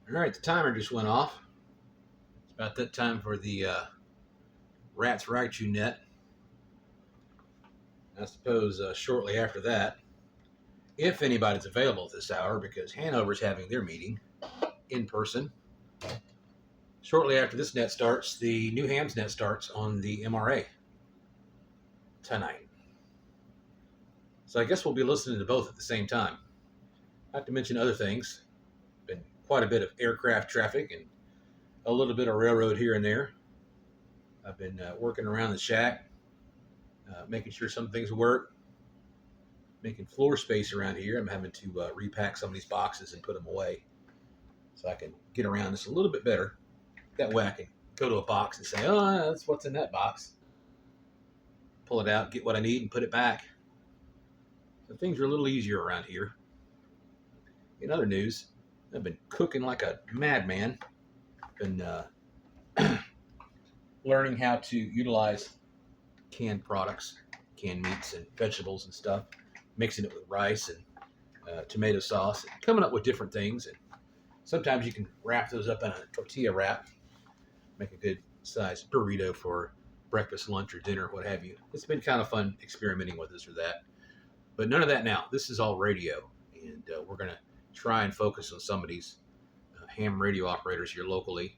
All right, the timer just went off. It's about that time for the Rats Ragchew net. I suppose shortly after that, if anybody's available at this hour, because Hanover's having their meeting in person. Shortly after this net starts, the New Hams net starts on the MRA tonight. So I guess we'll be listening to both at the same time. Not to mention other things. Been quite a bit of aircraft traffic and a little bit of railroad here and there. I've been working around the shack, making sure some things work, making floor space around here. I'm having to repack some of these boxes and put them away so I can get around this a little bit better. That way I can go to a box and say, oh, that's what's in that box. Pull it out, get what I need, and put it back. So things are a little easier around here. In other news, I've been cooking like a madman. Been learning how to utilize canned products, canned meats and vegetables and stuff, mixing it with rice and tomato sauce, and coming up with different things. And sometimes you can wrap those up in a tortilla wrap, make a good sized burrito for breakfast, lunch, or dinner, what have you. It's been kind of fun experimenting with this or that. But none of that now. This is all radio, and we're going to try and focus on some of these ham radio operators here locally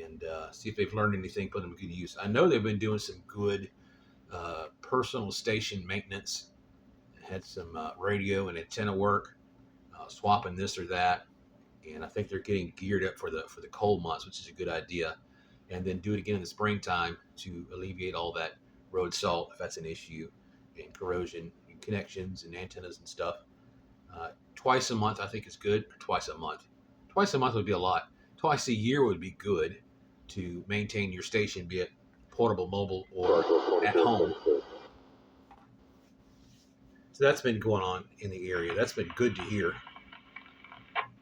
and see if they've learned anything, put them to good use. I know they've been doing some good personal station maintenance. Had some radio and antenna work, swapping this or that, and I think they're getting geared up for the cold months, which is a good idea. And then do it again in the springtime to alleviate all that road salt if that's an issue, and corrosion and connections and antennas and stuff. Twice a month I think is good. Twice a month would be a lot. Twice a year would be good to maintain your station, be it portable, mobile, or at home. So that's been going on in the area. That's been good to hear.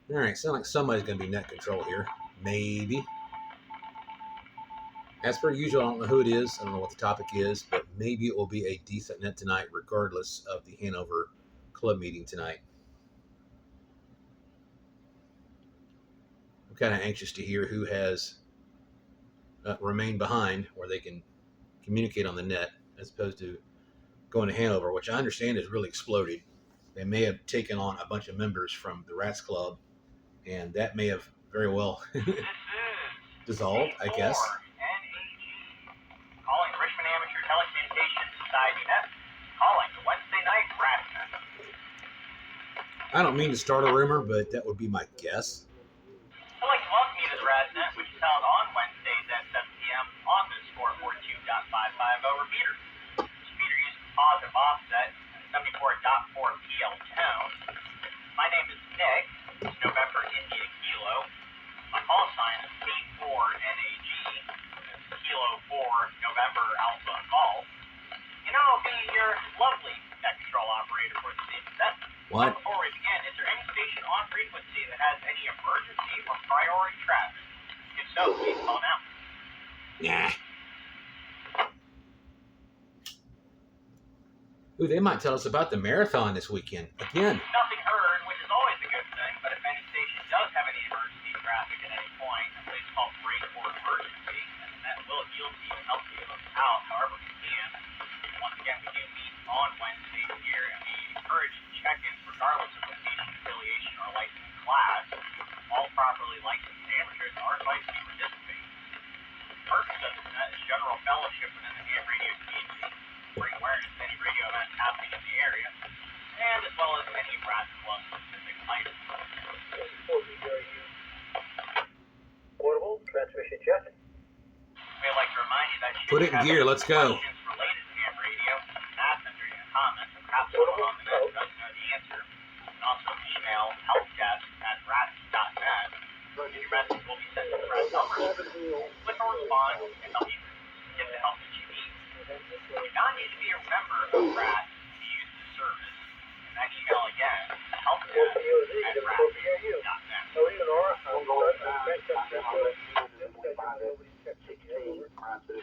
All right, sounds like somebody's going to be net control here. Maybe. As per usual, I don't know who it is. I don't know what the topic is, but maybe it will be a decent net tonight, regardless of the Hanover club meeting tonight. I'm kind of anxious to hear who has remained behind where they can communicate on the net as opposed to going to Hanover, which I understand has really exploded. They may have taken on a bunch of members from the Rats Club, and that may have very well dissolved, I guess. Calling Richmond Amateur Telecommunications Society net. Calling the Wednesday night Rats net. I don't mean to start a rumor, but that would be my guess. I'd like to welcome you to the Rats net, which is held on Wednesdays at 7 p.m. on the score 42.550 repeater. This repeater uses positive offset and 74.4 PL tone. My name is Nick. It's November India Kilo. My call sign is K4NAG. It's Kilo 4 November Alpha Golf. And I'll be your lovely net control operator for the same set. What? Before we begin, is there any station on frequency that has any emergency or priority traffic? If so, please call now. Yeah. Ooh, they might tell us about the marathon this weekend. Again. Nothing heard, which is always a good thing, but if any station does have any emergency traffic at any point, please call break or emergency, and that will yield to you and help you out however we can. Once again, we do meet on Wednesdays here, and we encourage check-ins regardless of location, affiliation, or license class. All properly licensed amateurs are advised to participate. The purpose of this net is general fellowship within the ham radio community, bring awareness to any radio events happening in the area, and as well as any Rats Club specific items. Portable transmission check. We'd like to remind you that you Put it in gear, let's go. questions related to ham radio, ask them during your comments, and perhaps someone on the net doesn't know the answer. You can also email helpdesk@rats.net. Your message will be sent to the Rats number. Click or respond and help you get the help that you need. You do not need to be a member of Rats to use the service. And that email again is helpdesk@rats.net.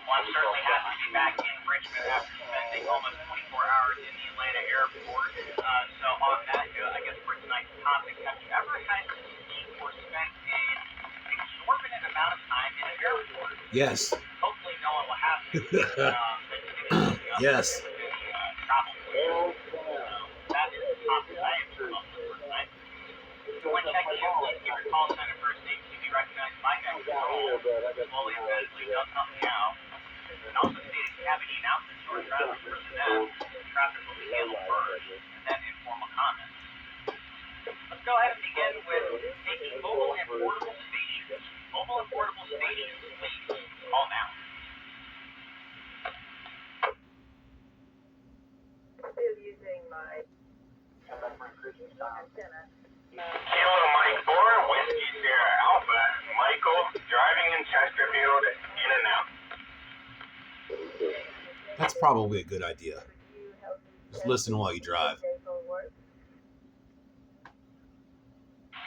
Well, I'm certainly happy to be back in Yes. Hopefully no one will have to. Yes. Travel. That is the top that I am most important. When checking in, please keep your call sign and first name to be recognized by next control. Slowly and eventually they'll help you out. And also state if you have any announcements or traffic for the net, traffic will be handled first, and then informal comments. Let's go ahead and begin with taking mobile and portable stations. Mobile and portable stations, please call now. Still using my antenna. Kilo Mike 4, Whiskey Sierra Alpha, Michael, driving in Chesterfield, in and out. That's probably a good idea. Just listen while you drive.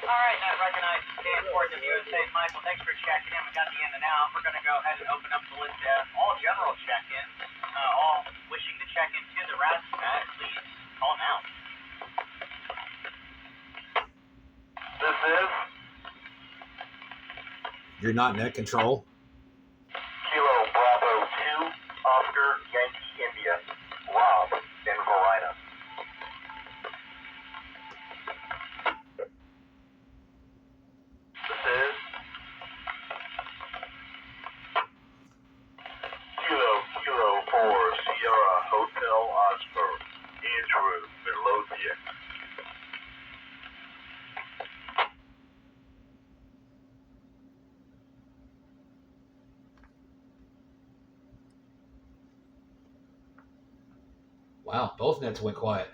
Alright, I recognize the stand for USA. Michael, thanks for checking in. We got the in and out. We're going to go ahead and open up the list of all general check-ins. All wishing to check into the RASMAT, please call now. This is You're not net control. Kilo Bravo 2, Oscar Yankee India, Rob in Verina. This is Kilo 4, Sierra Hotel Oscar, Andrew, Midlothian. Wow, both nets went quiet.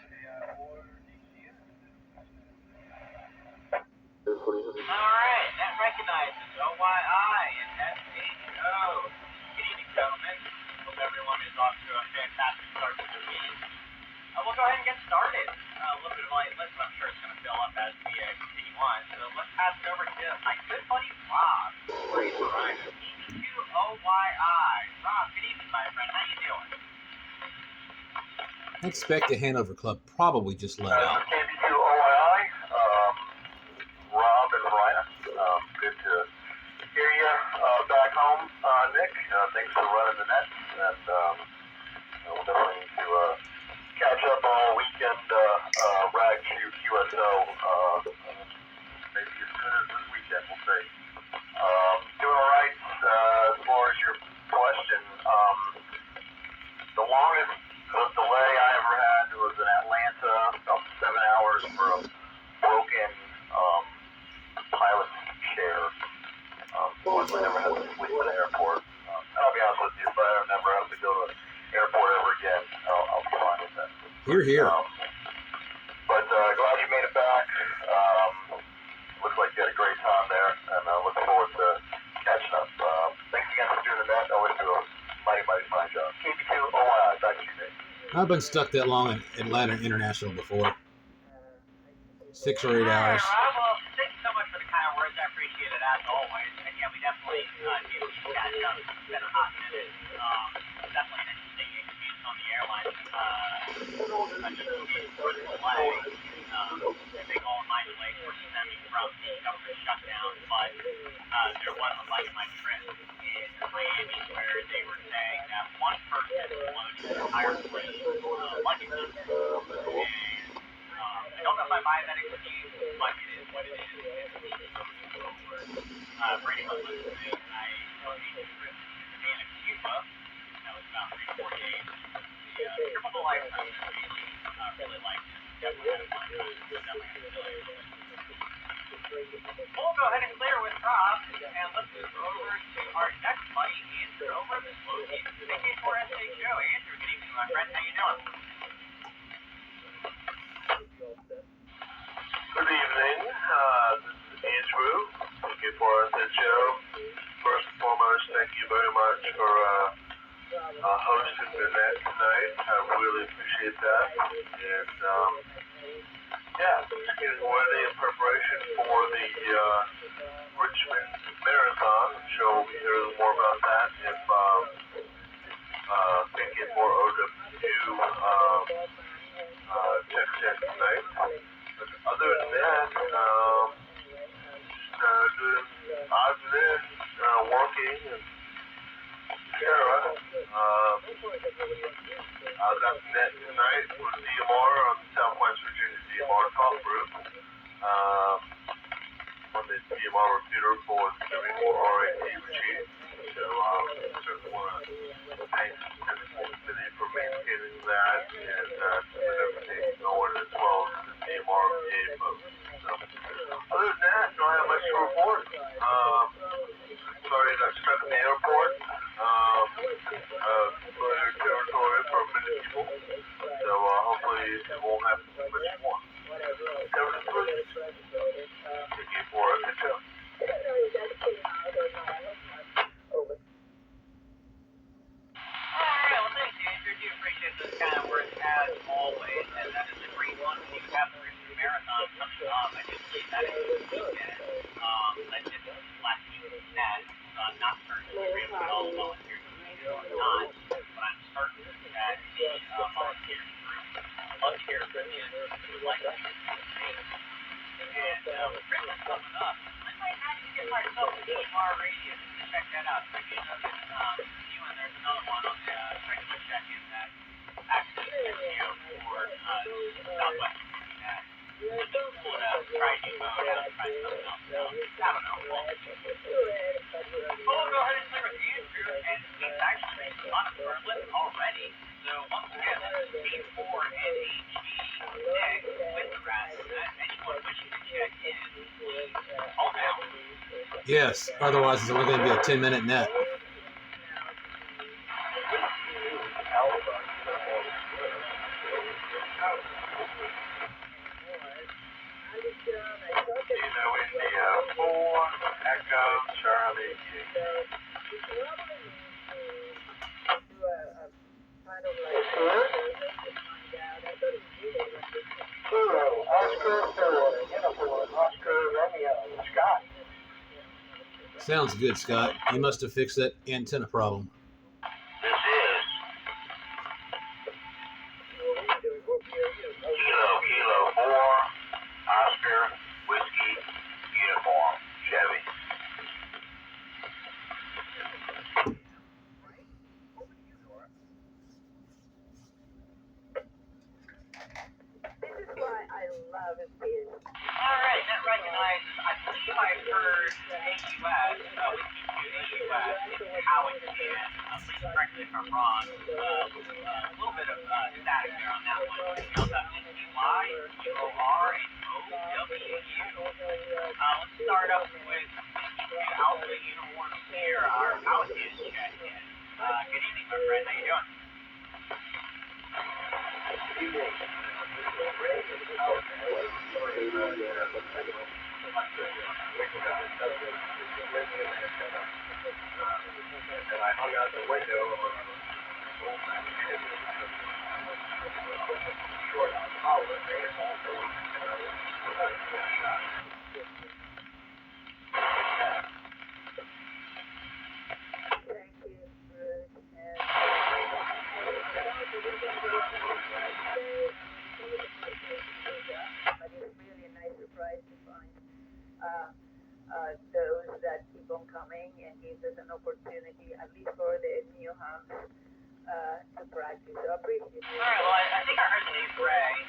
Alright, that recognizes OYI and SHO. Good evening, gentlemen. Hope everyone is off to a fantastic start to the week. We'll go ahead and get started. A little bit of a light list, but I'm sure it's going to fill up as we continue on. So let's pass it over to my good buddy Rob. Right, EB2OYI. Rob, good evening, my friend. How you doing? I expect the Hanover Club probably just let out. KB2OYI, Rob and Verina. Good to hear you back home, Nick. Thanks for running the nets, and we'll definitely need to catch up all weekend. Ragchew QSO, maybe as soon as this weekend. We'll see. Doing all right. As far as your question, the longest delay I ever had was in Atlanta, about 7 hours for a broken pilot chair. Once I never had to sleep in an airport. And I'll be honest with you, if I never have to go to an airport ever again, I'll be fine with that. Here. But glad you made it back. Looks like you had a great time there, and looking forward to catching up. Thanks again for doing the net. I always do a mighty fine job. KB2OYI, back to you, Nick. I've been stuck that long at Atlanta International before. 6 or 8 hours. All right, well, thank you so much for the kind words. I appreciate it as always. And yeah, we definitely need to catch up. It's been a hot minute. Definitely an interesting experience on the airline. For the delay. Big all-night delay for stemming from the government shutdown. But there was a leg of my trip in Miami where they were saying that one person loaded the entire plane luggage. And I don't know if I buy that excuse, but it is what it is. For anyone listening, I made a trip to Havana, Cuba. That was about 3 or 4 days. The trip of a lifetime, really liked it. Definitely had a fun time. We'll go ahead and clear with Rob, and let's move over to our next buddy, Andrew, over at Midlothian. AK4SHO. Andrew, good evening, my friend. How you doing? Good evening. This is Andrew, AK4SHO. First and foremost, thank you very much for hosting the net tonight. I really appreciate that. And just getting ready in preparation for the Richmond Marathon. I'm sure we'll be hearing more about that if they get more OW2 check tonight. But other than that, just doing odds and ends, working and I was at the net tonight for DMR on the Southwest Virginia DMR talk group. On the DMR repeater for the 74RAT machine. So certainly want to thank City for maintaining that and keeping everything going as well as the DMR gave us. So, other than that, don't have much to report. Sorry, got stuck in the airport. Familiar territory for many people. So hopefully it won't happen too much more. Kevin, please. Thank you for a good show. Alright, well thanks Andrew, do appreciate those kind of words as always, and that is a great one when you have the Richmond Marathon coming up. I do believe that is this weekend. I did last week's net, not certain if you're able to get all the volunteers this weekend or not, but I'm certain that the volunteers group of care Christians would like to participate. And with Christmas coming up, I might actually get myself a DMR radio just to check that out. So you know that you and there's another one on the regular check-in that actually ragchew for Southwest Virginia. It's just cool to try a new mode out, try something else. So I don't know. We'll go ahead and clear with Andrew, and he's actually on our list already. So once again, this is 84 and HD Nick with the rest. Anyone wishing to check in, please call now. Yes, otherwise it's only going to be a 10-minute net. India 4, Echo, Charlie, Sounds good, Scott. You must have fixed that antenna problem. This is Kilo 4, Oscar, Whiskey, Uniform, Chevy. This is why I love it. Alright, that recognizes, I believe I heard AUS, whiskey to AUS, it's how it can, please correct me if I'm wrong, a little bit of static there on that one. Spelled out NCY, UOR, and OWU. Let's start up with Alpha Uniform here, our outage check-in. Good evening, my friend, how you doing? And I hung out the window short on holiday and also shot. Thank you, Bruce. But it's really a nice surprise to find those that keep on coming and gives us an opportunity, at least for the New Hams, to practice. So I appreciate it. Alright, well, I think I heard the name Ray.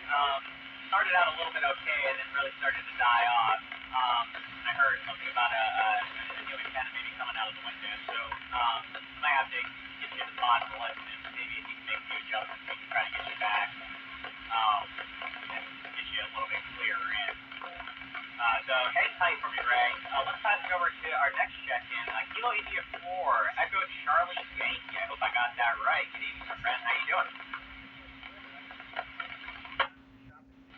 Started out a little bit okay and then really started to die off. I heard something about a new antenna maybe coming out of the window, so I might have to get you the spot and let maybe if you can make a few adjustments, we can try to get you back and get you a little bit clearer in. So hang tight for me, Ray. Let's pass it over to our next check-in. Kilo India 4, Echo Charlie Yankee. I hope I got that right. Good evening, my friend. How you doing?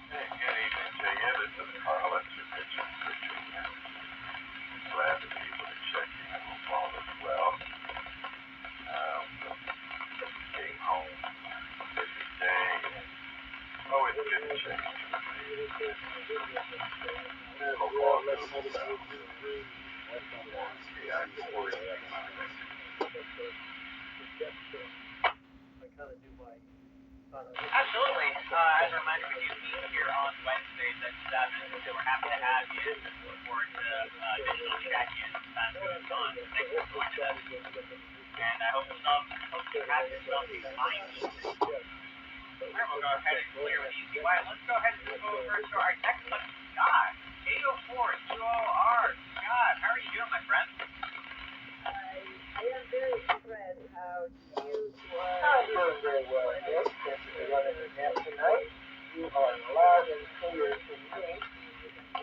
Hey, good evening to you. This is Carl. That's your picture. Glad to be able to check in. I hope all is well. Came home. Busy day. Always good to check in. Hope all is well. Absolutely. As a reminder, we do meet here on Wednesdays at 7, so we're happy to have you and look forward to additional check-ins as time goes on. Thanks for joining us. And I hope you have yourself a fine evening. Alright, we'll go ahead and clear with Easy White. Let's go ahead and move over to our next one, Scott. 804 UOR. Scott, how are you doing, my friend? I am very impressed how you I'm doing very well, Nick. Thank you for running the net tonight. You are loud and clear to me.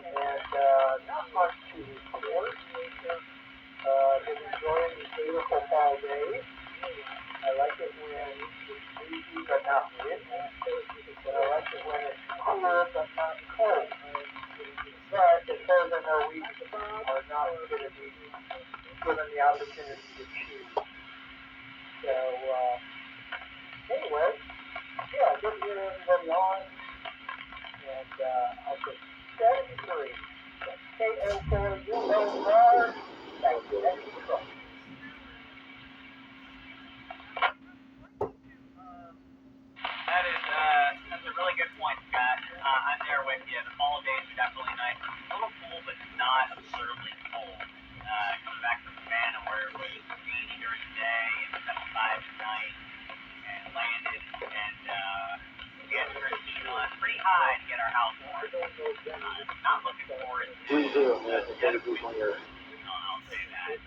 And not much to report. Been enjoying these beautiful fall days. I like it when it's breezy but not windy. But I like it when it's cooler but not cold. But as far as I know, we are not going to be given the opportunity to choose. So, anyway, yeah, good to hear everybody on. And I'll put 73. That's KO4UOR. Thank you. Next control. That's a really good point, Scott. I'm there with you. The fall days are definitely nice. A little cool, but not absurdly cold. Coming back from Savannah where it was 80 during the day and 75 at night, and landed, and we had to turn the heat on pretty high to get our house warm. Not looking forward to I'll say that.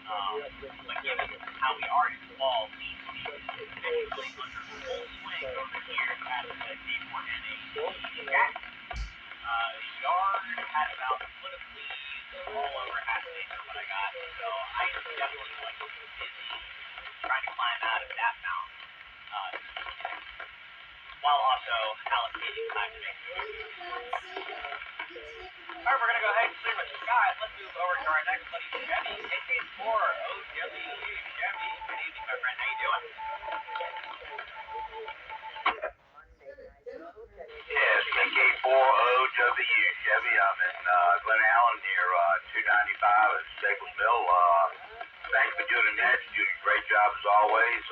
But given how we are in fall, we officially under full swing over here at the D4NA Jack. Yard had about a foot of leaves all over half an acre what I got, so I am definitely going to be busy trying to climb out of that mountain, while also allocating time to make it. Alright, we're going to go ahead and clear with Scott. Let's move over to our next buddy, Chevy. AK4OW. Chevy, good evening, my friend. How you doing? Yes, AK4OW, Chevy. I'm in Glen Allen near 295 at Staples Mill. Thanks for doing the net. You're doing a great job as always.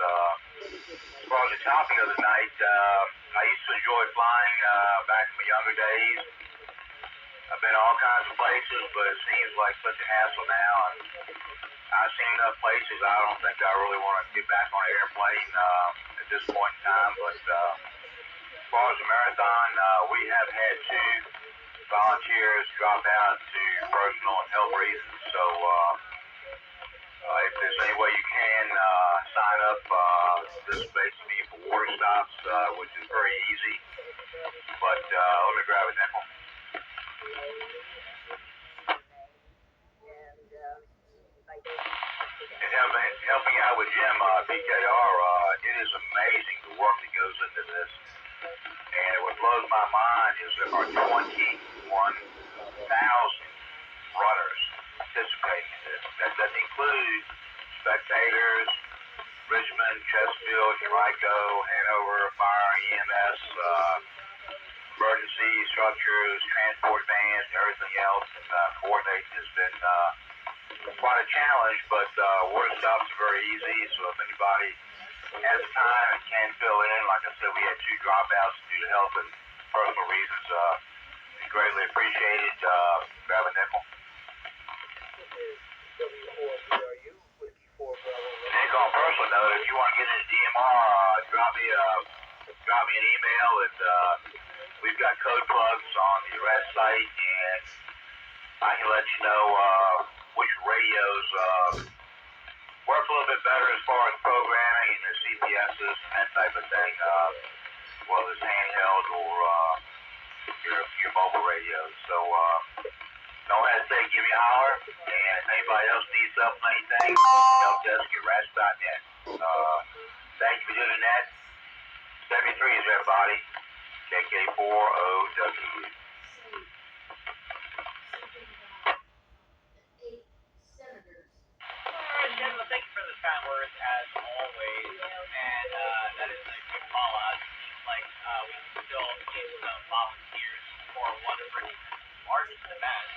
As far as the topic of the night, I used to enjoy flying back in my younger days. I've been all kinds of places, but it seems like such a hassle now. And I've seen enough places. I don't think I really want to get back on an airplane at this point in time. But as far as the marathon, we have had two volunteers drop out to personal and health reasons. So if there's any way you can sign up, this is basically for water stops, which is very easy. But let me grab a nickel. And helping out with Jim, PKR, it is amazing the work that goes into this. And what blows my mind is there are 21,000 runners participating in this. That doesn't include spectators, Richmond, Chesterfield, Henrico, Hanover, Fire, EMS, emergency structures, transport vans, and everything else. And coordinating has been quite a challenge, but water stops are very easy. So if anybody has time and can fill in, like I said, we had two dropouts due to health and personal reasons. It's greatly appreciated. Grab a nickel. Nick, on a personal note, if you want to get into DMR, drop me an email. We've got code plugs on the REST site, and I can let you know which radios work a little bit better as far as programming and the CPSs and that type of thing, as well as handheld or your mobile radios. So don't hesitate, give me a holler. And if anybody else needs help with anything, help desk at rats.net. Thank you for doing that. 73 is everybody. KK4OW. Alright, gentlemen, thank you for the kind words as always. And that is a good call out. It seems like we can still use some volunteers for one of Richmond's largest events.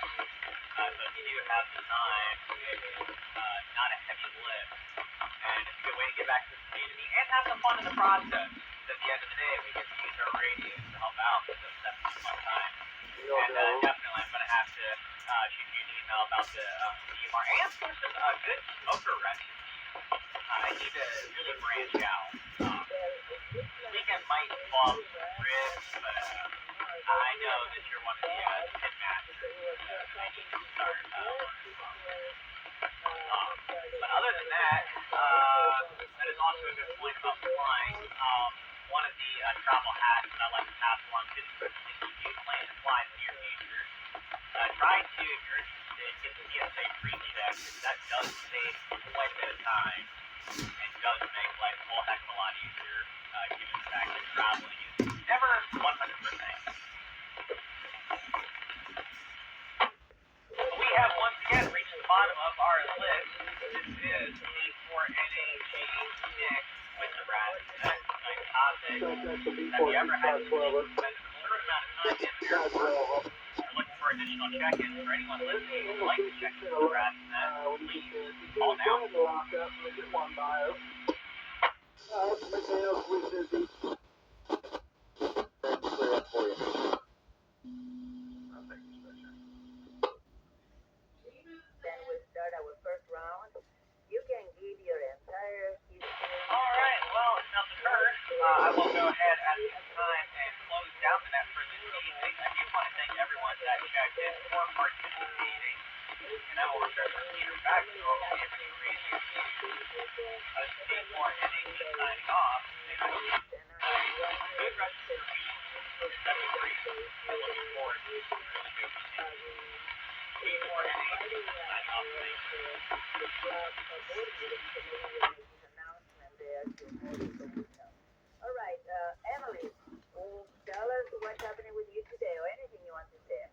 So if you do have the time, it is not a heavy lift. And it's a good way to get back to the community and have some fun in the process. At the end of the day, we get to use our radios to help out. So that's a fun time. And definitely, I'm going to have to shoot you an email about the DMR and for some good smoker recipes. I need to really branch out. Weekend might involve some ribs, but I know that you're one of the pit masters. I need to start learning from. But other than that, that is also a good point about flying. One of the travel hacks that I like to pass along to the if you do plan to fly in the near future, try to, if you're interested, get the TSA pre-check, because that does save quite a bit of time and does make life a whole heck of a lot easier, given the fact that traveling is never 100%. We have once again reached the bottom of our list. This is the 4NAG mix with the rat. That's a nice topic. Have you ever had to spend a certain amount of time in the airport? You're looking for additional check-ins for anyone listening who would like to check into the rat net, please call now. Then we start our first round. You can give your entire history. All right, well, if nothing occurs, I will go ahead at this time and close down the net for this evening. I do want to thank everyone that checked in for participating, and I will return the repeater back to normal Avery Radio. This is T4NAG signing off. Good rest of your week. Stay free. I'm looking forward to the show continuing. T4NAG signing off. Thank you. All right, Emily, tell us what's happening with you today or anything you want to say.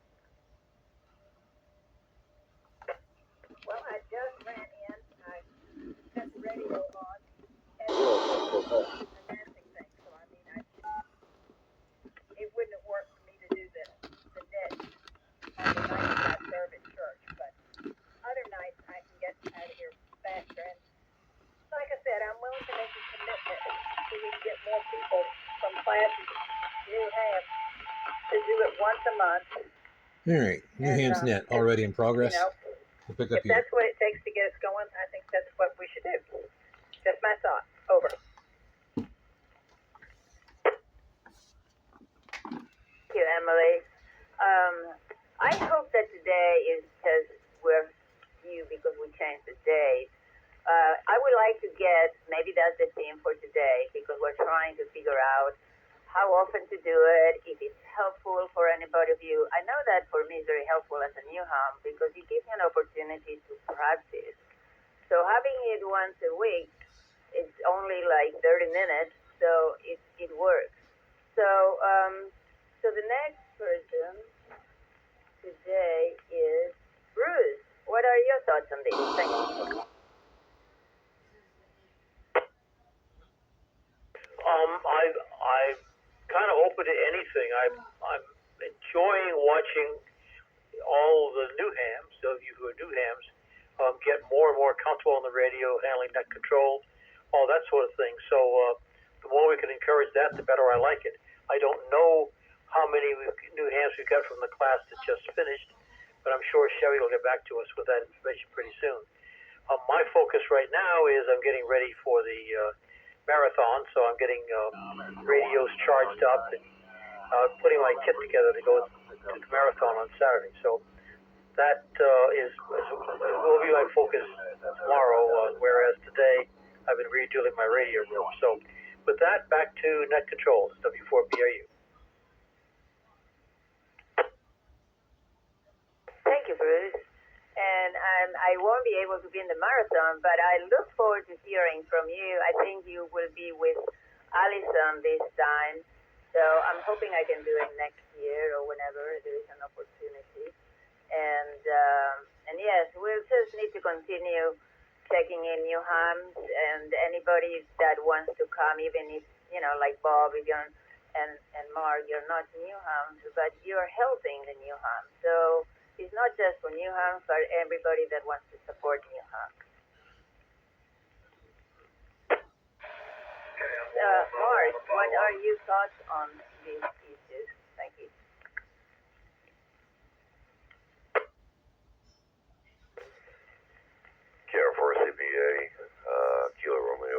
Well, I just ran in. I got the radio on and announcing things. So I mean, it wouldn't have worked for me to do the net on the night that I serve at church, but other nights I can get out of here faster. And like I said, I'm willing to make a commitment so we can get more people from classes, New Hams, to do it once a month. All right, New Hams net already in progress. You know, We'll pick up if here. that's what it takes to get us going, I think that's what we should do. Just my thought. Over. Thank you, Emily. I hope that today is because we're few because we changed the date. I would like to get, maybe that's the theme for today, because we're trying to figure out how often to do it, if it's helpful for anybody of you. I know that for me it's very helpful as a new ham because it gives me an opportunity to practice. So having it once a week, it's only like 30 minutes, so it works. So, so the next person today is Bruce. What are your thoughts on this? Thank you. I'm kind of open to anything. I'm enjoying watching all the new hams, those of you who are new hams, get more and more comfortable on the radio, handling net control, all that sort of thing. So the more we can encourage that, the better I like it. I don't know how many new hams we got from the class that just finished, but I'm sure Sherry will get back to us with that information pretty soon. My focus right now is I'm getting ready for the marathon, so I'm getting radios charged up and putting my kit together to go to the marathon on Saturday. So that will be my focus tomorrow, whereas today I've been redoing my radio room. So with that, back to net controls, W4BRU. Thank you, Bruce. And I won't be able to be in the marathon, but I look forward to hearing from you. I think you will be with Allison this time. So I'm hoping I can do it next year or whenever there is an opportunity. And yes, we'll just need to continue checking in New Hams and anybody that wants to come, even if, you know, like Bob, if you're, and Mark, you're not New Hams, but you're helping the New Hams. So it's not just for New Hams, but everybody that wants to support New Hams. Mark, what are your thoughts on these issues? Thank you. Care for CPA, Kilo Romeo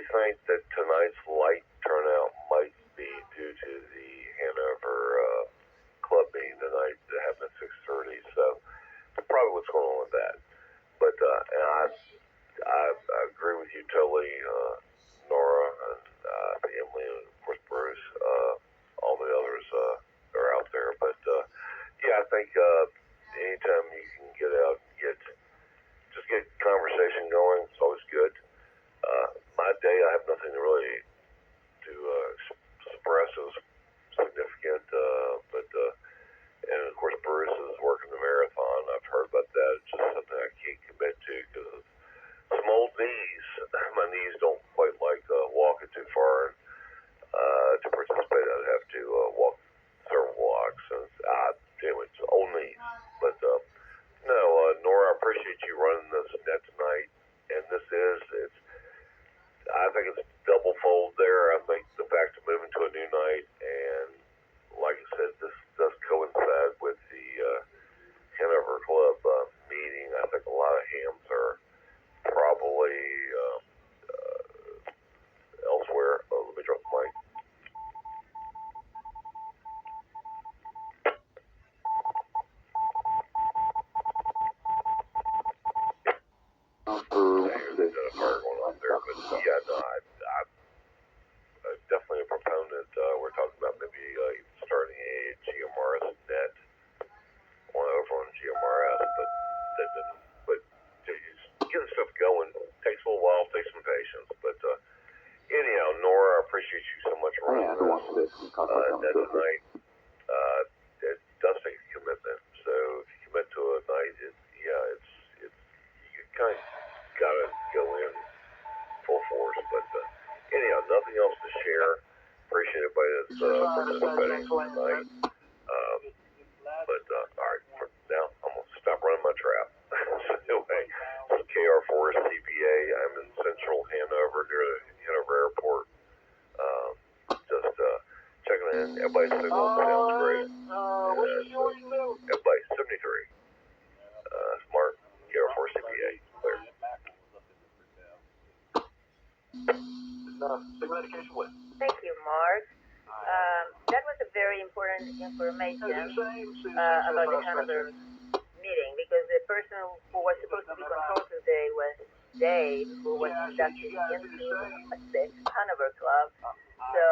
think that tonight's light turnout might be due to the Hanover club meeting tonight that happened at 6:30. So probably what's going on with that. But and I agree with you totally, Nora, and Emily, and of course Bruce. All the others are out there. But yeah, I think anytime you can get out and get conversation going, it's always good. My day, I have nothing really to express as significant, but and of course Bruce is working the marathon. I've heard about that. It's just something I can't commit to because of some old knees. My knees don't quite like walking too far. To participate, I'd have to walk several blocks. And anyway, it's old knees. But no, Nora, I appreciate you running this net tonight. And I think it's double fold there. I think the fact of moving to a new night, and like I said, this does coincide with the Hanover Club meeting. I think a lot of hams are probably elsewhere. Let me drop the mic. There's a fire going on there, but yeah, no, I'm definitely a proponent. We're talking about maybe even starting a GMRS net over on GMRS, but to get stuff going takes a little while, takes some patience. But anyhow, Nora, I appreciate you so much for running this net tonight. It does take a commitment, so if you commit to a night, it's you kind of gotta go in full force. But anyhow, nothing else to share. Appreciate everybody that's participating tonight. But all right, for now I'm gonna stop running my trap. So anyway, this is KR4 CPA. I'm in Central Hanover near the Hanover Airport. Just checking in. Everybody's signal sounds great. Everybody 73. Smart KR4 CPA. Clear. Thank you, Mark. That was a very important information about the Hanover meeting, because the person who was supposed to be controlled today was Dave, who was inducted into the Hanover Club. So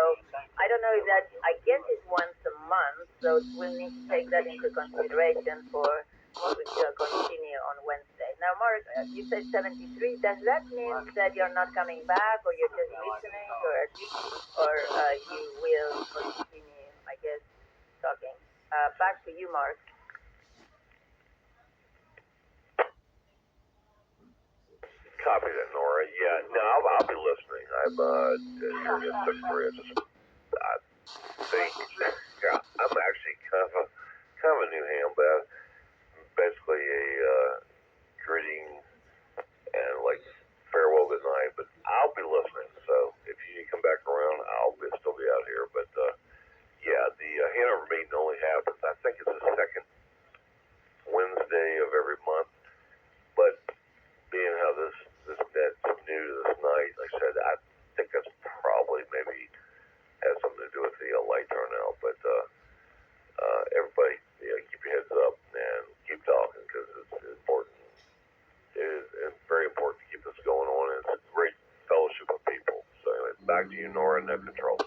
I don't know if that, I guess it's once a month, so we'll need to take that into consideration for what we shall continue on Wednesday. Now, Mark, you said 73. Does that mean that you're not coming back, or you're just listening, or you will continue, I guess, talking? Back to you, Mark. Copy that, Nora. Yeah, no, I'll be listening. I'm here at 6:3. I think, yeah, I'm actually kind of a new ham, but basically a greeting and like farewell, good night. But I'll be listening. So if you come back around, I'll still be out here. But yeah, the Hanover meeting only happens, I think it's the second Wednesday of every month. But being how this net's new to this night, like I said, I think that's probably maybe has something to do with the light turnout. But everybody, keep your heads up and keep talking, because it's important. It's very important to keep this going on. And it's a great fellowship of people. So anyway, back to you, Nora, net control.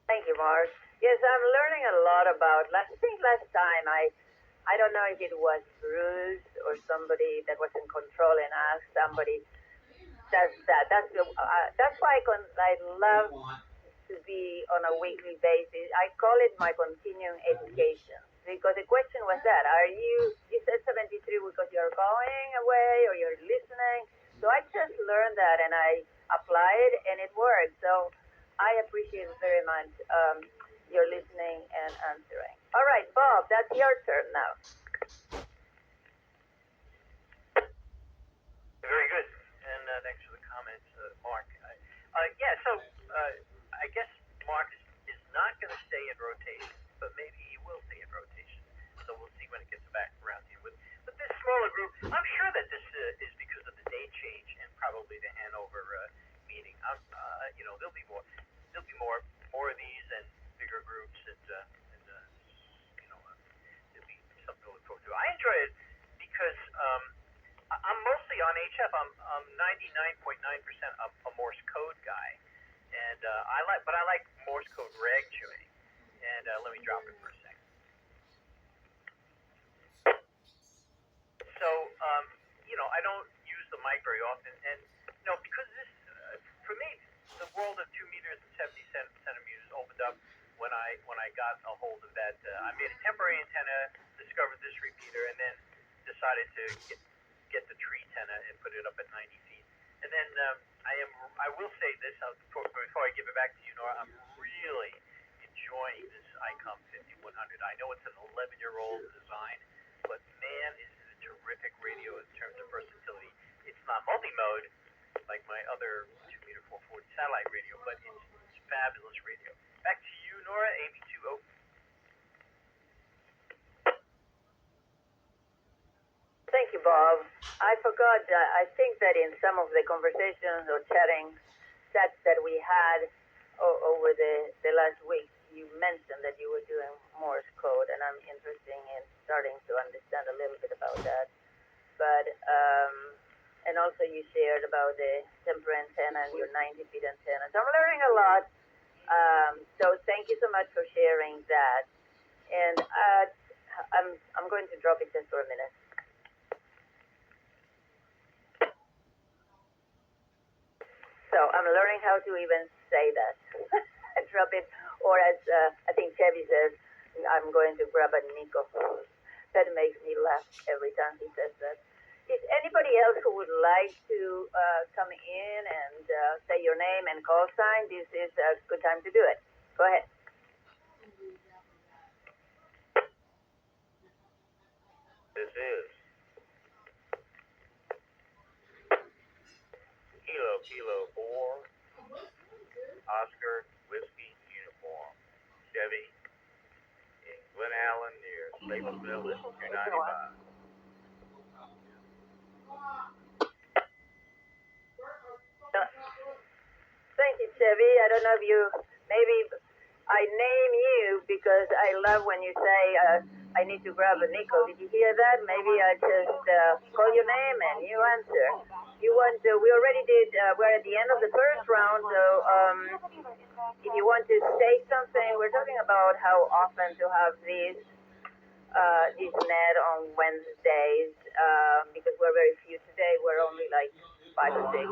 Thank you, Mark. Yes, I'm learning a lot about, I think last time I don't know if it was Bruce or somebody that was in control and asked somebody, that's why I love to be on a weekly basis. I call it my continuing education, because the question was that, you said 73 because you're going away or you're listening. So I just learned that and I applied and it worked. So I appreciate very much your listening and answering. All right, Bob, that's your turn now. Very good, and thanks for the comments, Mark. I guess Mark is not going to stay in rotation, but maybe he will stay in rotation. So we'll see when it gets back around here. With this smaller group, I'm sure that this is because 99.9% a Morse code guy, and I like Morse code rag chewing. And let me drop it for a second. So, I don't use the mic very often, and because this, for me, the world of 2 meters and 70 centimeters opened up when I got a hold of that. I made a temporary antenna, discovered this repeater, and then decided to get the tree antenna and put it up at 90 feet. And then I will say this before I give it back to you, Nora. I'm really enjoying this ICOM 5100. I know it's an 11-year-old design, but man, is it a terrific radio in terms of versatility. It's not multi-mode like my other 2-meter 440 satellite radio, but it's fabulous radio. Back to you, Nora. AB20. Thank you, Bob. I forgot, I think that in some of the conversations or chats that we had over the last week, you mentioned that you were doing Morse code, and I'm interested in starting to understand a little bit about that. But, and also you shared about the temporary antenna and your 90 feet antenna. So I'm learning a lot. So thank you so much for sharing that. And I'm going to drop it just for a minute. So I'm learning how to even say that. Drop it, or as I think Chevy says, I'm going to grab a nickel. That makes me laugh every time he says that. Is anybody else who would like to come in and say your name and call sign? This is a good time to do it. Go ahead. This is Kilo 4, Oscar Whiskey Uniform, Chevy in Glen Allen near Staples Mill, 295. Thank you, Chevy. I don't know if you, maybe I name you because I love when you say, I need to grab a nickel. Did you hear that? Maybe I just call your name and you answer. You want to, we already did, we're at the end of the first round, so if you want to say something, we're talking about how often to have this net on Wednesdays, because we're very few today. We're only like 5 or 6.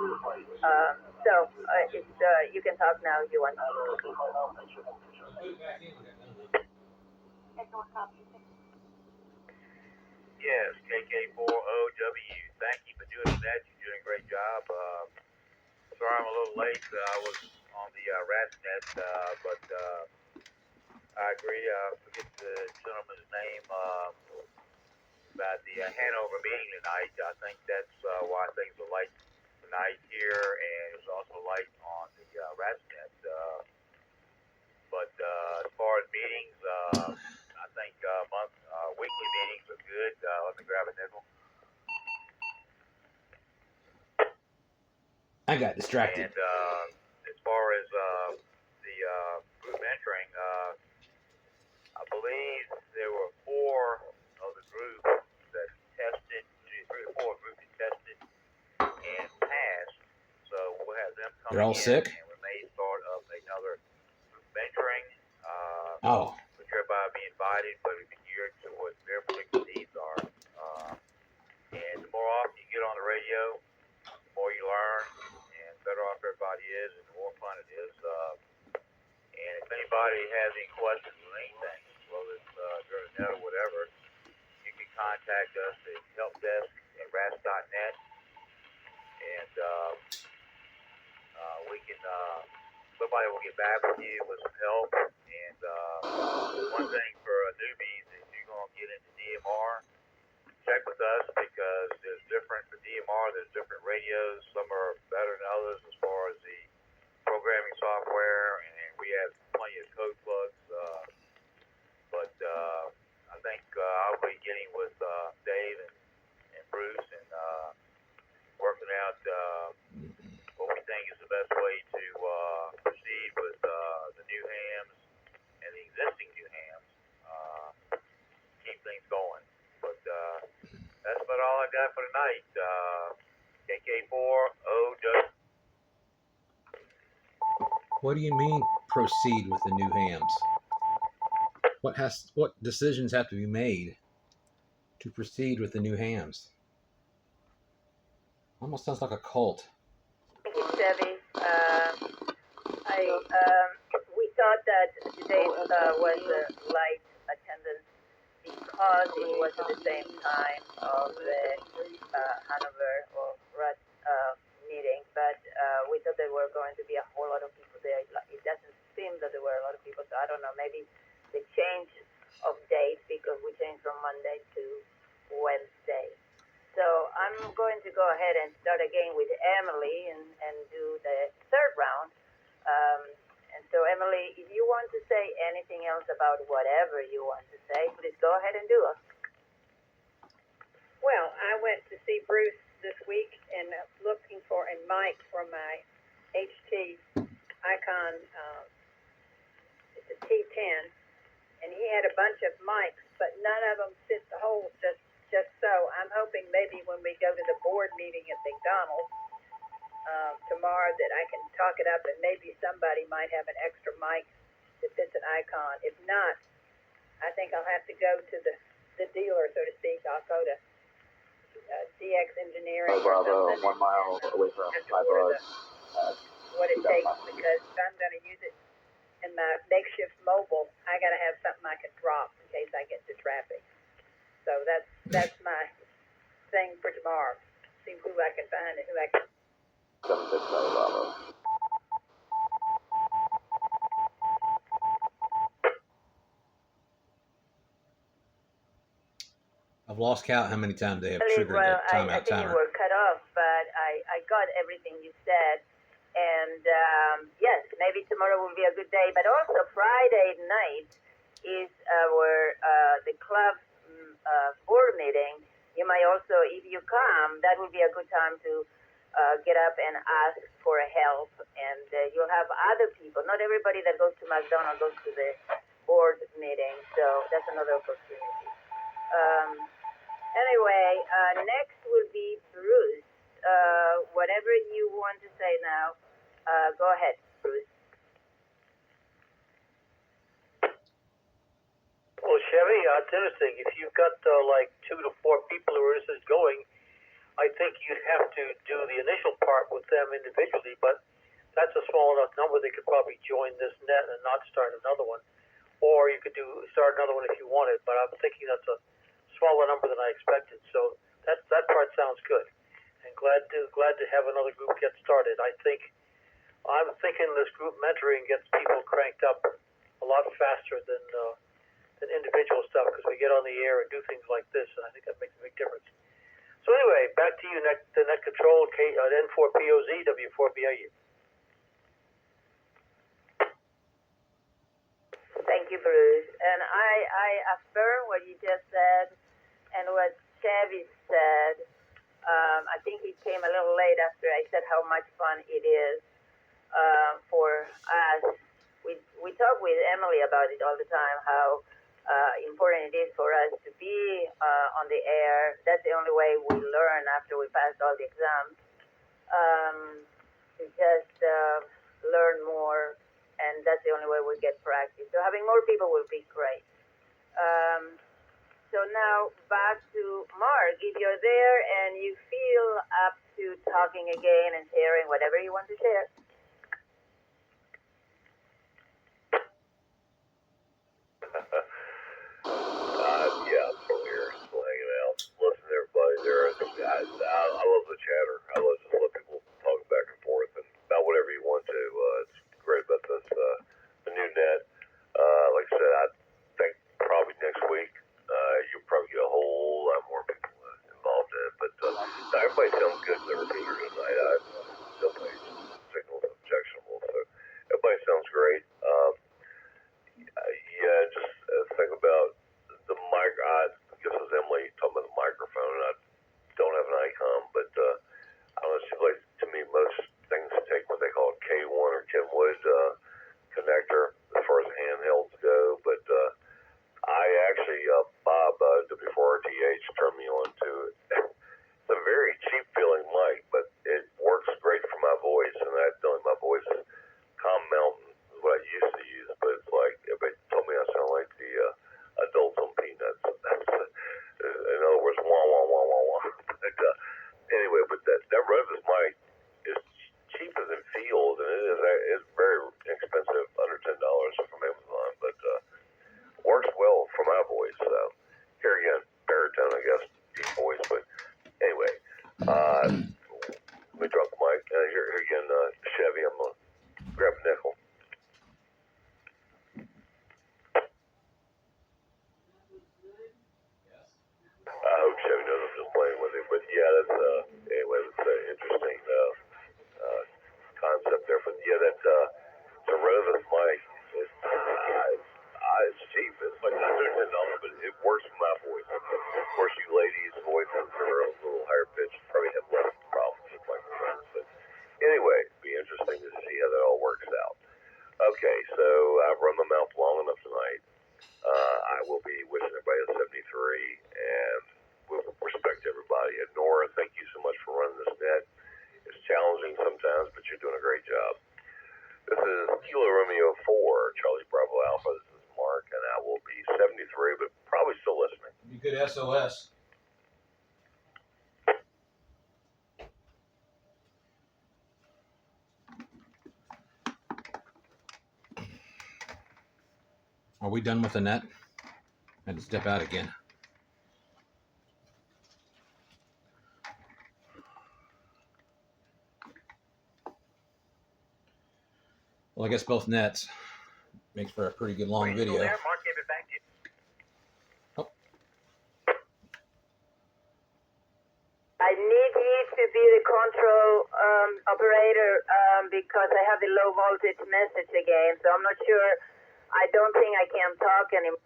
So it's, you can talk now if you want. Yes, KK4OW. Thank you for doing that. You're doing a great job. Sorry I'm a little late. I was on the RASNet, but I agree. I forget the gentleman's name about the Hanover meeting tonight. I think that's why things are light tonight here, and it's also light on the RASNet. But as far as meetings, I think weekly meetings are good. Let me grab a nickel. I got distracted. And as far as the group mentoring, I believe there were 4 of the group that tested, 3 or 4 groups that tested and passed. So we'll have them come They're all in, sick? and we may start up another group mentoring. Which everybody will be invited, but it'll be geared to what their particular needs are. And the more often you get on the radio, the more you learn, and the better off everybody is, and the more fun it is. And if anybody has any questions on anything, whether it's during the net or whatever, you can contact us at helpdesk@ras.net, and we can. Somebody will get back with you with some help. And one thing for newbies, if you're going to get into DMR, check with us, because there's different for DMR. There's different radios. Some are better than others as far as the programming software, and we have plenty of code plugs. But I think I'll be getting with Dave and Bruce and working out what we think is the best way to proceed with the new hams and the existing new hams. Keep things going. But that's about all I got for tonight. KK4OW. What do you mean proceed with the new hams? What decisions have to be made to proceed with the new hams? Almost sounds like a cult. Thank you, Chevy. We thought that today was a light attendance because it was at the same time of the Hanover or Rudd meeting, but we thought there were going to be a whole lot of people there. It doesn't seem that there were a lot of people, so I don't know, maybe the change of date because we changed from Monday to Wednesday. So I'm going to go ahead and start again with Emily and do the third round. And so, Emily, if you want to say anything else about whatever you want to say, please go ahead and do it. Well, I went to see Bruce this week and looking for a mic for my HT Icon, it's a T10, and he had a bunch of mics, but none of them fit the hole just so. I'm hoping maybe when we go to the board meeting at McDonald's tomorrow that I can talk it up and maybe somebody might have an extra mic that fits an Icon. If not, I think I'll have to go to the dealer, so to speak. I'll go to DX Engineering or something. 1 mile away from what it takes, because if I'm going to use it in my makeshift mobile, I got to have something I can drop in case I get into traffic. So that's my thing for tomorrow. See who I can find and who I can. 76 Bravo. I've lost count how many times they have triggered Well, the timeout I think timer. you were cut off, but I got everything you said. And yes, maybe tomorrow will be a good day. But also Friday night is our the club board meeting. You might also, if you come, that would be a good time to get up and ask for help. And you'll have other people. Not everybody that goes to McDonald's goes to the board meeting. So that's another opportunity. Anyway, next will be Bruce. Whatever you want to say now, go ahead, Bruce. Well, Chevy, it's interesting. If you've got like 2 to 4 people who are interested in going, I think you'd have to do the initial part with them individually, but that's a small enough number they could probably join this net and not start another one. Or you could start another one if you wanted, but I'm thinking that's a smaller number than I expected. So that part sounds good. And glad to have another group get started. I'm thinking this group mentoring gets people cranked up a lot faster than individual stuff, because we get on the air and do things like this, and I think that makes a big difference. So anyway, back to you, the net control, N4POZ, W4BIU. Thank you, Bruce. And I affirm what you just said and what Chevy said. I think he came a little late after I said how much fun it is for us. We talk with Emily about it all the time, how important it is for us to be on the air. That's the only way we learn after we pass all the exams. To just learn more, and that's the only way we get practice. So having more people will be great. So now back to Mark. If you're there and you feel up to talking again and sharing whatever you want to share. Yeah, I'm still here, still hanging out, listening to everybody there. I love the chatter. I love just let people talk back and forth and about whatever you want to. It's great about this, the new net. Like I said, I think probably next week you'll probably get a whole lot more people involved in it. But everybody sounds good in their recruiter tonight. Nobody's signals objectionable, so everybody sounds great. Yeah, just think about the mic. I guess it was Emily talking about the microphone, and I don't have an icon, but I don't know, it seems like to me most things take what they call a K1 or Kenwood connector as far as handhelds go, but I actually, Bob, W4RTH turned me on to it. It's a very cheap feeling mic, but it works for my voice. Of course, you ladies' voices are a little higher pitched, probably have less problems with microphones. But anyway, it'd be interesting to see how that all works out. Okay, so I've run my mouth long enough tonight. I will be wishing everybody a 73, and with respect to everybody. And Nora, thank you so much for running this net. It's challenging sometimes, but you're doing a great job. This is Kilo Romeo 4, Charlie Bravo Alpha. This is Mark, and I will be 73, but probably still listening. You good SOS. Are we done with the net? I had to step out again. Well, I guess both nets makes for a pretty good long video. There, Mark gave it back to you. Oh. I need you to be the control operator because I have the low voltage message again, so I'm not sure. I don't think I can talk anymore.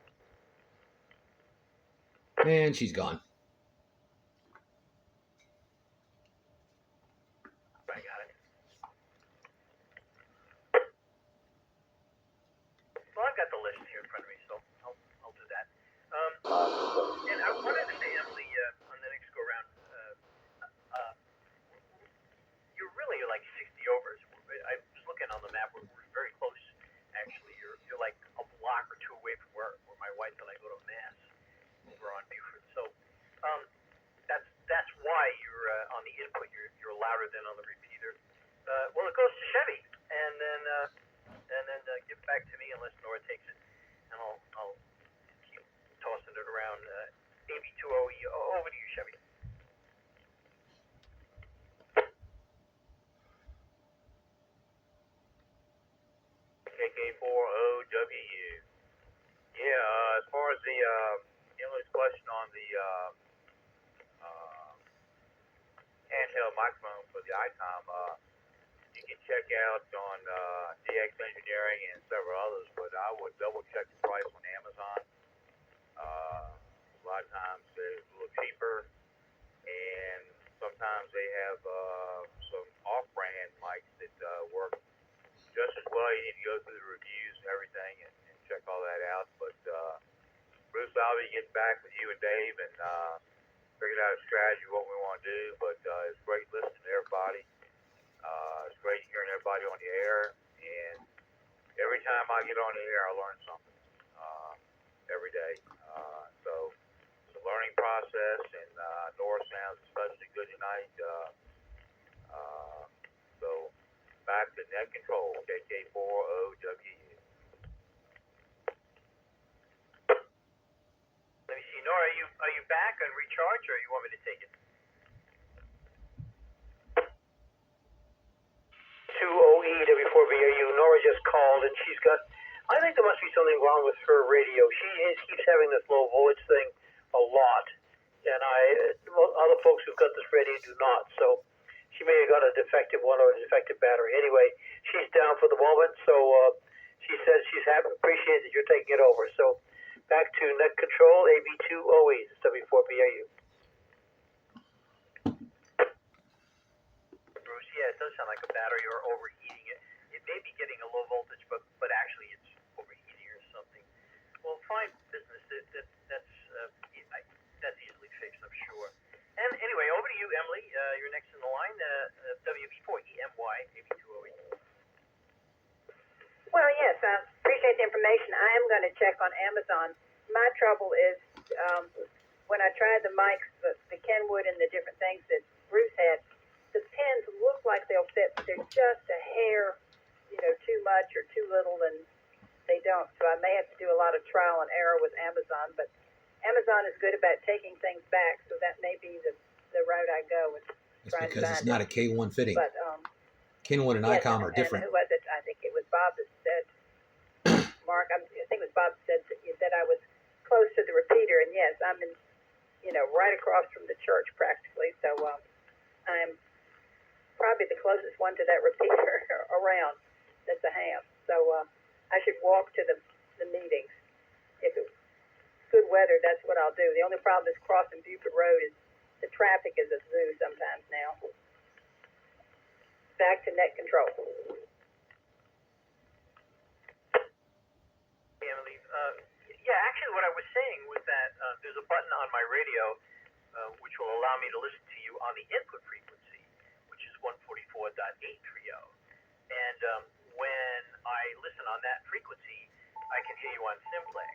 And she's gone. I got it. Well, I've got the list here in front of me, so I'll do that. And I wanted to say, Emily, on the next go around, you're really like 60 overs. I was looking on the map. We're very close, actually. You're like a block or two away from where my wife and I go to Mass over on Buford. So that's why you're on the input. You're louder than on the repeater. Well, it goes to Chevy, and then give it back to me unless Nora takes it, and I'll keep tossing it around. AB2OE, over to you, Chevy. KK4OW. Yeah, as far as the Emily's question on the handheld microphone for the ICOM, you can check out on DX Engineering and several others, but I would double check the price on Amazon. A lot of times they're a little cheaper, and sometimes they have some off-brand mics that work just as well. You need to go through the reviews and everything and check all that out. But Bruce, I'll be getting back with you and Dave and figuring out a strategy of what we want to do. But it's great listening to everybody. It's great hearing everybody on the air. And every time I get on the air, I learn something every day. So it's a learning process, and Nora sounds especially good tonight. So back to net control, KK4OWU. Let me see, Nora, are you back on recharge, or you want me to take it? 2OEW4BAU. Nora just called, and she's got. I think there must be something wrong with her radio. She keeps having this low voltage thing a lot, and other folks who've got this radio do not. So she may have got a defective one or a defective battery. Anyway, she's down for the moment, so she says she's happy, appreciates that you're taking it over. So back to net control, AB2OE, it's W4BAU. Bruce, yeah, it does sound like a battery or overheating. It may be getting a low voltage, but actually it's overheating or something. Well, fine business. That's easily fixed, I'm sure. And anyway, over to you, Emily. You're next in the line. WB4EMY, AB2OE. Well, yes, I appreciate the information. I am going to check on Amazon. My trouble is when I tried the mics, the Kenwood and the different things that Bruce had, the pins look like they'll fit, but they're just a hair, too much or too little, and they don't. So I may have to do a lot of trial and error with Amazon, but Amazon is good about taking things back, so that may be the route I go with trying to find it. It's because it's not a K1 fitting. But, Kenwood and yes, ICOM are different. And who was it? I think it was Bob that said, Mark, I think it was Bob that said that I was close to the repeater, and yes, I'm in, right across from the church practically, so I'm probably the closest one to that repeater around that's a ham. So I should walk to the meetings if it good weather, that's what I'll do. The only problem is crossing Buford Road is the traffic is a zoo sometimes now. Back to net control. Emily, yeah, actually what I was saying was that there's a button on my radio which will allow me to listen to you on the input frequency, which is 144.830. And when I listen on that frequency, I can hear you on simplex.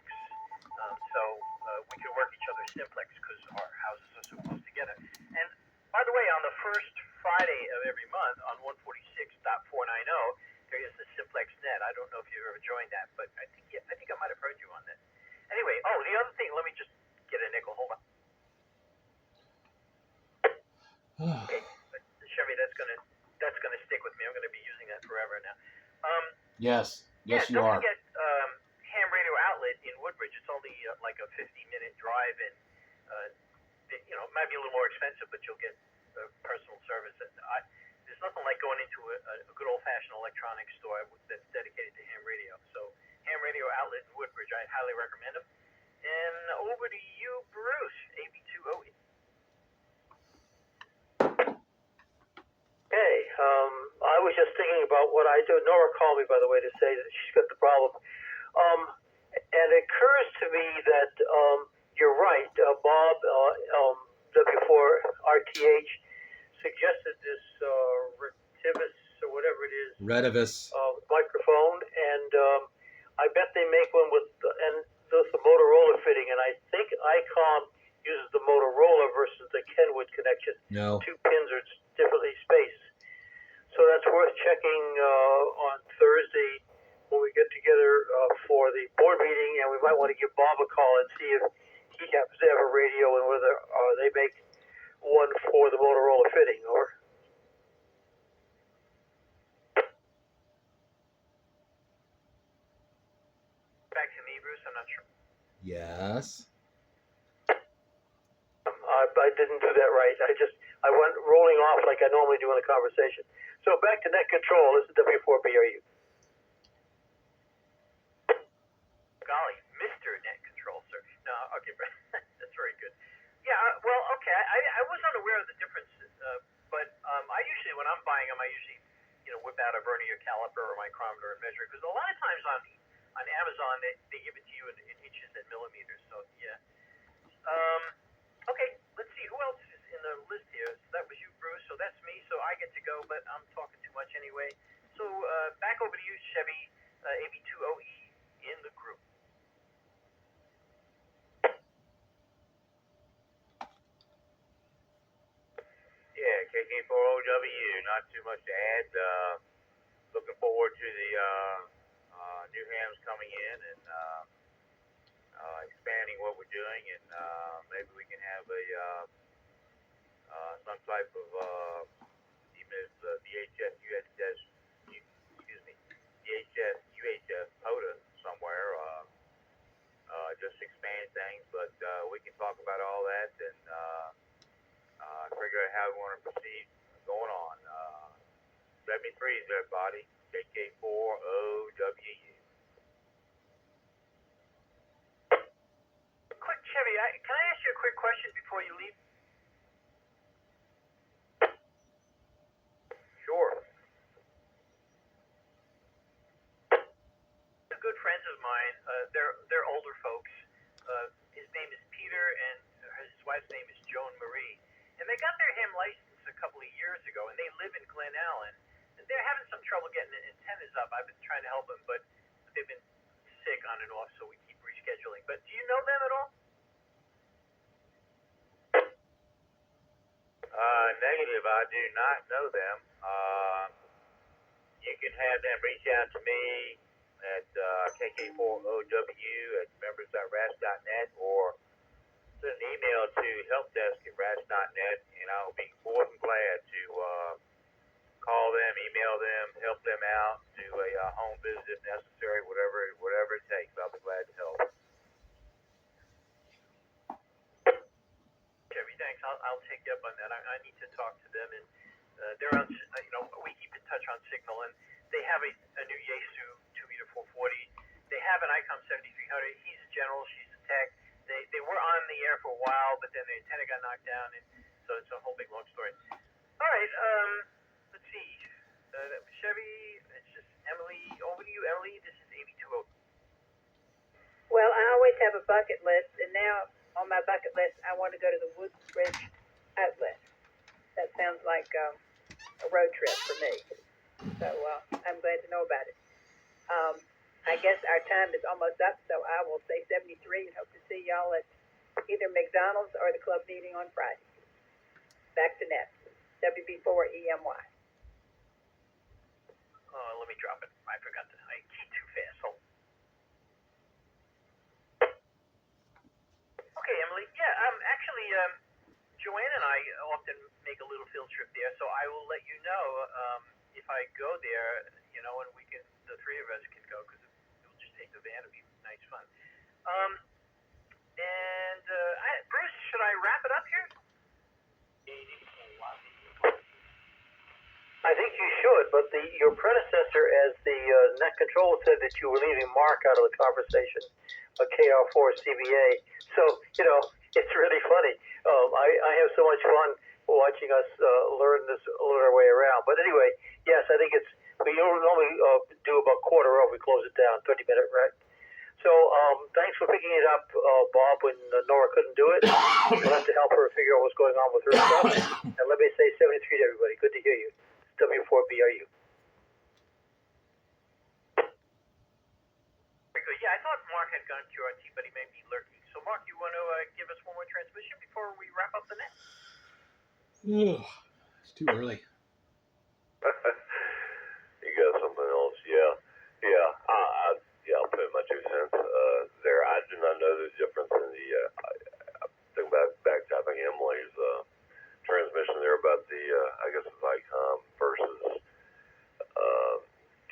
So we can work each other's simplex because our houses are so close together. And by the way, on the first Friday of every month on 146.490, there is the simplex net. I don't know if you've ever joined that, but I think I might have heard you on that. Anyway, the other thing, let me just get a nickel. Hold on. Okay, Chevy, that's gonna stick with me. I'm gonna be using that forever now. Yes, you don't are. forget Ham Radio Outlet in Woodbridge. It's only like a 50-minute drive, and it might be a little more expensive, but you'll get personal service. And there's nothing like going into a good old-fashioned electronics store that's dedicated to ham radio. So Ham Radio Outlet in Woodbridge, I highly recommend them. And over to you, Bruce, AB2OE. Hey, I was just thinking about what I do. Nora called me, by the way, to say that she's got the problem. And it occurs to me that you're right. Bob, W4RTH, suggested this Retivis or whatever it is. Retivis. Microphone, and I bet they make one with the Motorola fitting, and I think ICOM uses the Motorola versus the Kenwood connection. No. 2 pins are differently spaced. So that's worth checking on Thursday when we get together for the board meeting, and we might want to give Bob a call and see if he happens to have a radio and whether they make one for the Motorola fitting. Or back to me, Bruce. I'm not sure. Yes. I didn't do that right. I went rolling off like I normally do in a conversation. So back to net control. This is W4BRU. Golly, Mr. Net Control, sir. No, okay, that's very good. Yeah, well, okay, I was unaware of the differences, but I usually, when I'm buying them, I usually, whip out a vernier caliper or micrometer and measure, because a lot of times on Amazon, they give it to you in inches and millimeters, so yeah. Okay, let's see, who else is in the list here? So that was you, Bruce, so that's me, so I get to go, but I'm talking too much anyway. So back over to you, Chevy, AB2OE in the group. Yeah, KK4OW, not too much to add. Looking forward to the new hams coming in and expanding what we're doing, and maybe we can have some type of even if VHF, UHF POTA somewhere. Just expand things, but we can talk about all that and figure out how we want to proceed going on. 73 is everybody. KK4OWU. Quick, Chevy, can I ask you a quick question before you leave? Sure. Good friends of mine, they're older folks. His name is Peter, and his wife's name is Joan Marie. And they got their ham license a couple of years ago, and they live in Glen Allen. And they're having some trouble getting the antennas up. I've been trying to help them, but they've been sick on and off, so we keep rescheduling. But do you know them at all? Negative, I do not know them. You can have them reach out to me at KK4OW at members.ras.net or send an email to helpdesk@ras.net, and I'll be more than glad to call them, email them, help them out, do a home visit if necessary, whatever it takes. I'll be glad to help. Chevy, thanks. I'll take you up on that. I need to talk to them, and they're on. We keep in touch on Signal, and they have a new Yaesu 2 meter 440. They have an ICOM 7300. He's a general. She's a tech. They and the antenna got knocked down, and so it's a whole big long story. All right, let's see. Chevy, it's just Emily. Over to you, Emily. This is AB20. Well, I always have a bucket list, and now on my bucket list, I want to go to the Woodbridge Outlet. That sounds like a road trip for me. So I'm glad to know about it. I guess our time is almost up, so I will say 73 and hope to see y'all at either McDonald's or the club meeting on Friday. Back to net. WB4EMY. Let me drop it. I forgot to. I keyed too fast. Hold. Okay, Emily. Yeah, actually, Joanne and I often make a little field trip there, so I will let you know if I go there, you know, and the three of us can go, because we'll just take the van. It'll be nice fun. Bruce, should I wrap it up here? I think you should, but your predecessor as the net control said that you were leaving Mark out of the conversation, KR4 CBA. So, you know, it's really funny. I have so much fun watching us learn our way around. But anyway, yes, I think we normally do about quarter of, we close it down, 30-minute, right? So thanks for picking it up, Bob, when Nora couldn't do it. We'll have to help her figure out what's going on with her stuff. And let me say 73 to everybody. Good to hear you. W4BRU. Very good. Yeah, I thought Mark had gone QRT, but he may be lurking. So, Mark, you want to give us one more transmission before we wrap up the net? It's too early. You got something else? Yeah. I'll put in my 2 cents there. I do not know the difference in the. I think back to I think Emily's transmission there about the I guess it's ICOM versus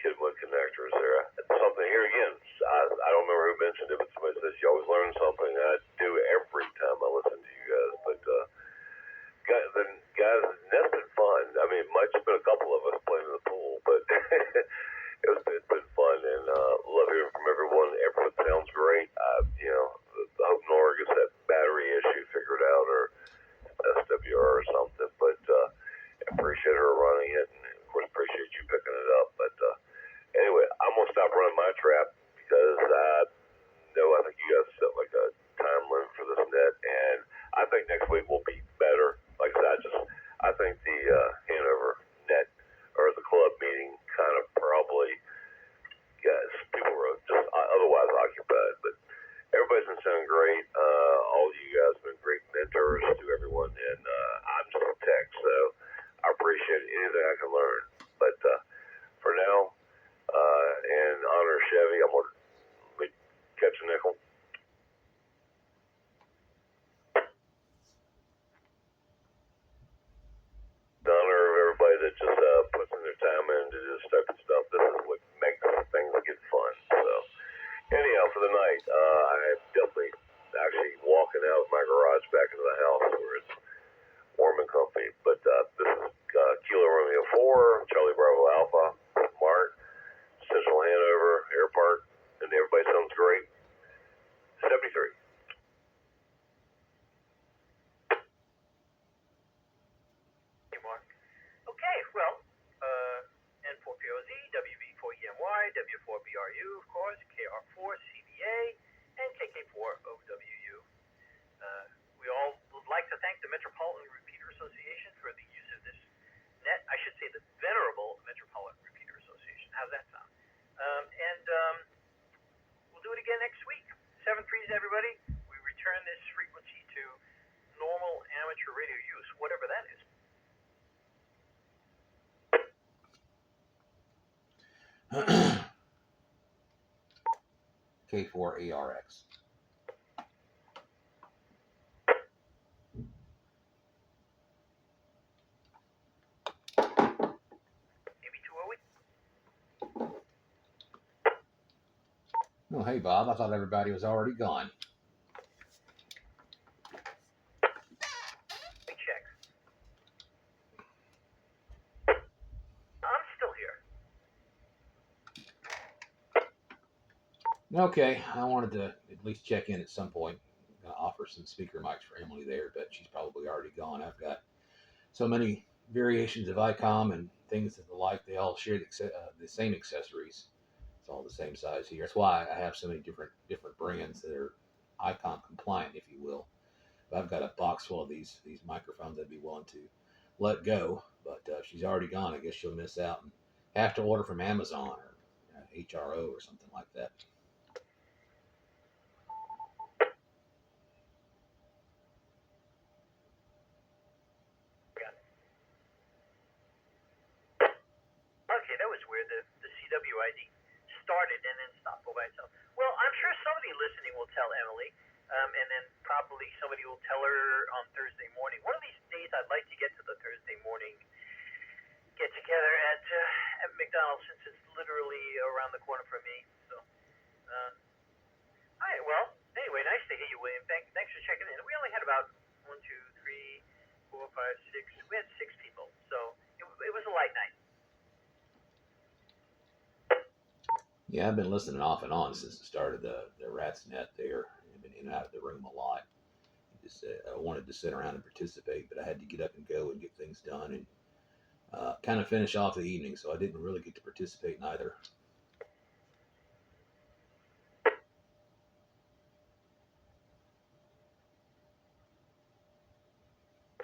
Kidwood connectors there. It's something here again. I don't remember who mentioned it, but somebody says you always learn something. I do every time I listen to you guys. But guys, that's been fun. I mean, it might have been a couple of us playing in the pool, but it's been fun, and love hearing from everyone. Everyone sounds great. You know, I hope Nora gets that battery issue figured out, or SWR or something. But I appreciate her running it, and of course appreciate you picking it up. But anyway, I'm gonna stop running my trap because I think you guys set like a time limit for this net, and I think next week will be better. Like I said, I think the Hanover net or the club meeting kind of probably, guys, people were just otherwise occupied, but everybody's been sounding great. All of you guys have been great mentors to everyone, and I'm just a tech, so I appreciate anything I can learn. But for now, in honor of Chevy, I'm going to catch a nickel. In honor of everybody that just puts in their time into this type of stuff, this is what makes things get fun. So, anyhow, for the night, I am definitely actually walking out of my garage back into the house where it's warm and comfy. But this is Kilo Romeo 4, Charlie Bravo Alpha, Mark, Central Hanover, Air Park, and everybody sounds great. 73. Okay, well, N4POZ, WB4EMY, W4BRU, of course, KR4, CBA, and KK4OWU. We all would like to thank the Metropolitan Repeater Association for the use of this net. I should say the Venerable Metropolitan Repeater Association. How's that sound? We'll do it again next week. 7-3s, everybody. We return this frequency to normal amateur radio use, whatever that is. K4ARX. Oh, hey, Bob. I thought everybody was already gone. Let me check. I'm still here. Okay, I wanted to at least check in at some point. Off offer some speaker mics for Emily there, but she's probably already gone. I've got so many variations of ICOM and things that the like. They all share the same accessories. It's all the same size here. That's why I have so many different brands that are ICOM compliant, if you will. But I've got a box full of these microphones I'd be willing to let go, but she's already gone. I guess she'll miss out and have to order from Amazon or HRO or something like that. Okay, that was weird. The CWID started and then stopped all by itself. Well, I'm sure somebody listening will tell Emily, and then probably somebody will tell her on Thursday morning. One of these days, I'd like to get to the Thursday morning get together at McDonald's, since it's literally around the corner from me. So, all right. Well, anyway, nice to hear you, William. Thanks for checking in. We only had about 1, 2, 3, 4, 5, 6. We had 6 people, so it was a light night. Yeah, I've been listening off and on since the start of the Rat's Net there. I've been in and out of the room a lot. I wanted to sit around and participate, but I had to get up and go and get things done and kind of finish off the evening, so I didn't really get to participate in either.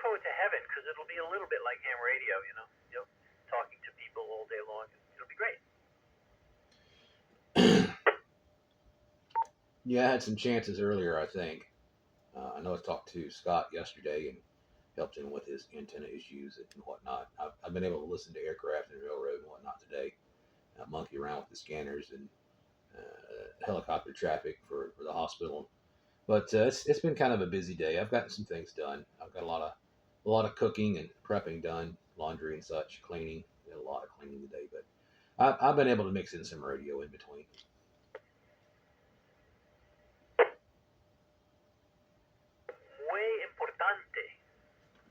Forward to heaven, because it'll be a little bit like ham radio, talking to people all day long. It'll be great. Yeah, I had some chances earlier, I think. I know I talked to Scott yesterday and helped him with his antenna issues and whatnot. I've been able to listen to aircraft and railroad and whatnot today, monkey around with the scanners and helicopter traffic for the hospital. But it's been kind of a busy day. I've gotten some things done. I've got a lot of cooking and prepping done, laundry and such, cleaning. Did a lot of cleaning today, but I've been able to mix in some radio in between. Muy importante.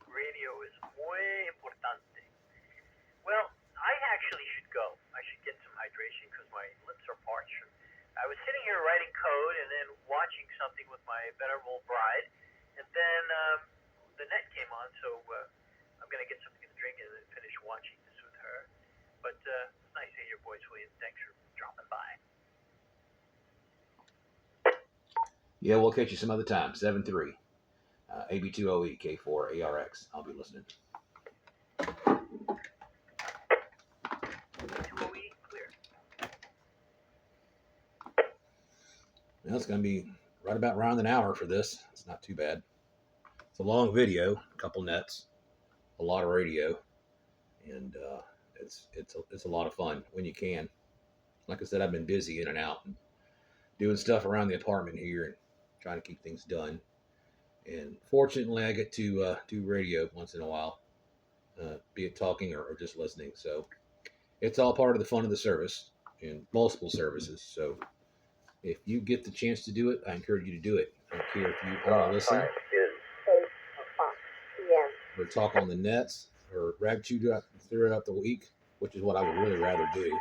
Radio is muy importante. Well, I actually should go. I should get some hydration because my lips are parched. I was sitting here writing code and then watching something with my venerable bride, and then the net came on, so I'm going to get something to drink and then finish watching this with her. But it's nice to hear your voice, William. Thanks for dropping by. Yeah, we'll catch you some other time. 7-3. AB2OE K4ARX. I'll be listening. AB2OE, clear. Well, it's going to be right about around an hour for this. It's not too bad. It's a long video, a couple nets, a lot of radio, and it's a lot of fun when you can. Like I said, I've been busy in and out and doing stuff around the apartment here and trying to keep things done. And fortunately, I get to do radio once in a while, be it talking or just listening. So it's all part of the fun of the service and multiple services. So if you get the chance to do it, I encourage you to do it. I don't care if you want to listen or talk on the nets or ragchew throughout the week, which is what I would really rather do.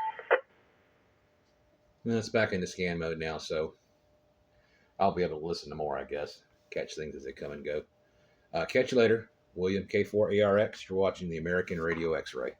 And it's back into scan mode now, so I'll be able to listen to more, I guess. Catch things as they come and go. Catch you later. William K4ARX. You're watching the American Radio X-Ray.